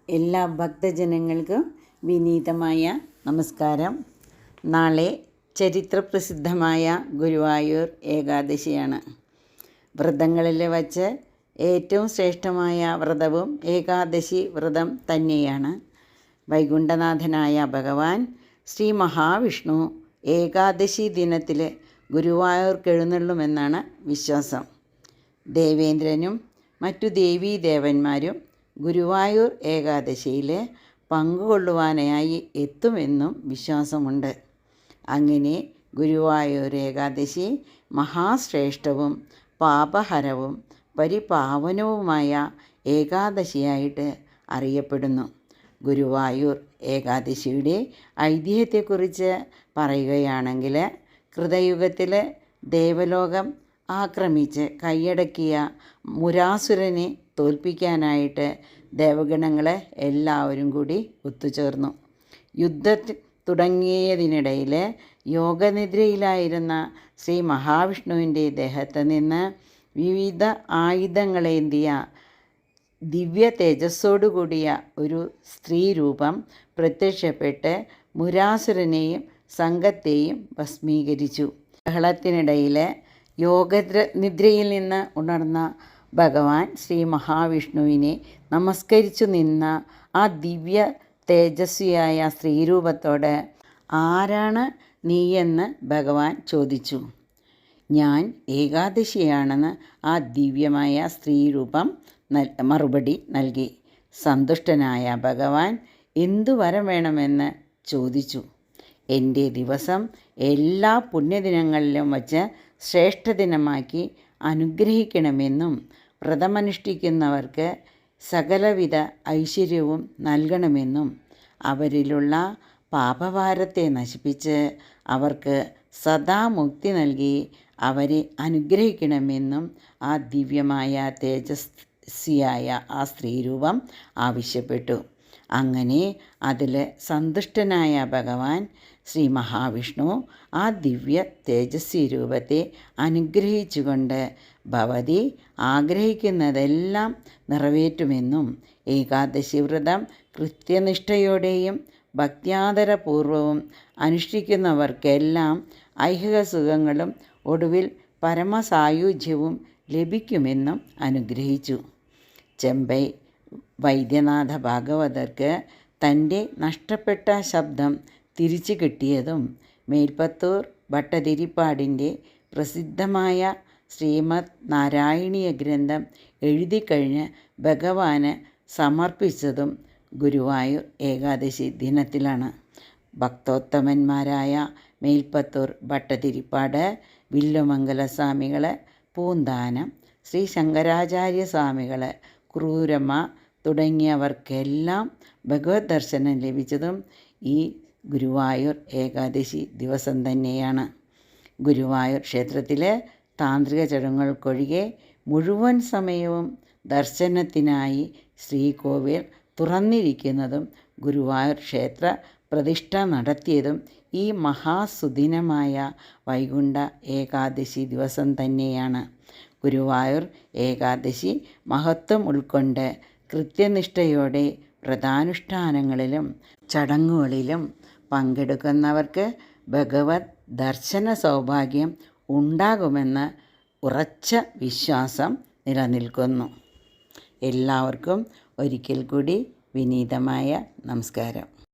എല്ലാ ഭക്തജനങ്ങൾക്കും വിനീതമായ നമസ്കാരം. നാളെ ചരിത്രപ്രസിദ്ധമായ ഗുരുവായൂർ ഏകാദശിയാണ്. വ്രതങ്ങളിൽ വച്ച് ഏറ്റവും ശ്രേഷ്ഠമായ വ്രതവും ഏകാദശി വ്രതം തന്നെയാണ്. വൈകുണ്ഠനാഥനായ ഭഗവാൻ ശ്രീ മഹാവിഷ്ണു ഏകാദശി ദിനത്തിൽ ഗുരുവായൂർക്കെഴുന്നള്ളുമെന്നാണ് വിശ്വാസം. ദേവേന്ദ്രനും മറ്റു ദേവീദേവന്മാരും ഗുരുവായൂർ ഏകാദശിയിൽ പങ്കുകൊള്ളുവാനായി എത്തുമെന്നും വിശ്വാസമുണ്ട്. അങ്ങനെ ഗുരുവായൂർ ഏകാദശി മഹാശ്രേഷ്ഠവും പാപഹരവും പരിപാവനവുമായ ഏകാദശിയായിട്ട് അറിയപ്പെടുന്നു. ഗുരുവായൂർ ഏകാദശിയുടെ ഐതിഹ്യത്തെക്കുറിച്ച് പറയുകയാണെങ്കിൽ, കൃതയുഗത്തിൽ ദേവലോകം ആക്രമിച്ച് കൈയടക്കിയ മുരാസുരനെ തോൽപ്പിക്കാനായിട്ട് ദേവഗണങ്ങൾ എല്ലാവരും കൂടി ഒത്തുചേർന്നു. യുദ്ധം തുടങ്ങിയതിനിടയിൽ യോഗനിദ്രയിലായിരുന്ന ശ്രീ മഹാവിഷ്ണുവിൻ്റെ ദേഹത്ത് നിന്ന് വിവിധ ആയുധങ്ങളേന്തിയ ദിവ്യ തേജസ്സോടുകൂടിയ ഒരു സ്ത്രീരൂപം പ്രത്യക്ഷപ്പെട്ട് മുരാസുരനെയും സംഘത്തെയും ഭസ്മീകരിച്ചു. ബഹളത്തിനിടയിൽ യോഗനിദ്രയിൽ നിന്ന് ഉണർന്ന ഭഗവാൻ ശ്രീ മഹാവിഷ്ണുവിനെ നമസ്കരിച്ചു നിന്ന ആ ദിവ്യ തേജസ്വിയായ സ്ത്രീരൂപത്തോട് "ആരാണ് നീയെന്ന് ഭഗവാൻ ചോദിച്ചു. "ഞാൻ ഏകാദശിയാണെന്ന് ആ ദിവ്യമായ സ്ത്രീരൂപം മറുപടി നൽകി. സന്തുഷ്ടനായ ഭഗവാൻ എന്തു വരം വേണമെന്ന് ചോദിച്ചു. "എൻ്റെ ദിവസം എല്ലാ പുണ്യദിനങ്ങളിലും വച്ച് ശ്രേഷ്ഠദിനമാക്കി അനുഗ്രഹിക്കണമെന്നും വ്രതമനുഷ്ഠിക്കുന്നവർക്ക് സകലവിധ ഐശ്വര്യവും നൽകണമെന്നും അവരിലുള്ള പാപഭാരത്തെ നശിപ്പിച്ച് അവർക്ക് സദാ മുക്തി നൽകി അവരെ അനുഗ്രഹിക്കണമെന്നും ആ ദിവ്യമായ തേജസ്വിയായ ആ സ്ത്രീരൂപം ആവശ്യപ്പെട്ടു. അങ്ങനെ അതിൽ സന്തുഷ്ടനായ ഭഗവാൻ ശ്രീ മഹാവിഷ്ണു ആ ദിവ്യ തേജസ്വി രൂപത്തെ അനുഗ്രഹിച്ചുകൊണ്ട് ഭവതി ആഗ്രഹിക്കുന്നതെല്ലാം നിറവേറ്റുമെന്നും ഏകാദശി വ്രതം കൃത്യനിഷ്ഠയോടെയും ഭക്ത്യാദരപൂർവവും അനുഷ്ഠിക്കുന്നവർക്കെല്ലാം ഐഹിക സുഖങ്ങളും ഒടുവിൽ പരമസായുജ്യവും ലഭിക്കുമെന്നും അനുഗ്രഹിച്ചു. ചെമ്പൈ വൈദ്യനാഥ ഭാഗവതർക്ക് തൻ്റെ നഷ്ടപ്പെട്ട ശബ്ദം തിരിച്ചു കിട്ടിയതും മേൽപ്പത്തൂർ ഭട്ടതിരിപ്പാടിൻ്റെ പ്രസിദ്ധമായ ശ്രീമദ് നാരായണീയ ഗ്രന്ഥം എഴുതിക്കഴിഞ്ഞ് ഭഗവാന് സമർപ്പിച്ചതും ഗുരുവായൂർ ഏകാദശി ദിനത്തിലാണ്. ഭക്തോത്തമന്മാരായ മേൽപ്പത്തൂർ ഭട്ടതിരിപ്പാട്, വില്വമംഗല സ്വാമികൾ, പൂന്താനം ശ്രീ ശങ്കരാചാര്യ സ്വാമികൾ, ക്രൂരമ്മ തുടങ്ങിയവർക്കെല്ലാം ഭഗവത് ദർശനം ലഭിച്ചതും ഈ ഗുരുവായൂർ ഏകാദശി ദിവസം തന്നെയാണ്. ഗുരുവായൂർ ക്ഷേത്രത്തിലെ താന്ത്രിക ചടങ്ങുകൾക്കൊഴികെ മുഴുവൻ സമയവും ദർശനത്തിനായി ശ്രീകോവിൽ തുറന്നിരിക്കുന്നതും ഗുരുവായൂർ ക്ഷേത്ര പ്രതിഷ്ഠ നടത്തിയതും ഈ മഹാസുദിനമായ വൈകുണ്ഠ ഏകാദശി ദിവസം തന്നെയാണ്. ഗുരുവായൂർ ഏകാദശി മഹത്വം ഉൾക്കൊണ്ട് കൃത്യനിഷ്ഠയോടെ വ്രതാനുഷ്ഠാനങ്ങളിലും ചടങ്ങുകളിലും പങ്കെടുക്കുന്നവർക്ക് ഭഗവത് ദർശന സൗഭാഗ്യം ഉണ്ടാകുമെന്ന് ഉറച്ച വിശ്വാസം നിലനിൽക്കുന്നു. എല്ലാവർക്കും ഒരിക്കൽ കൂടി വിനീതമായ നമസ്കാരം.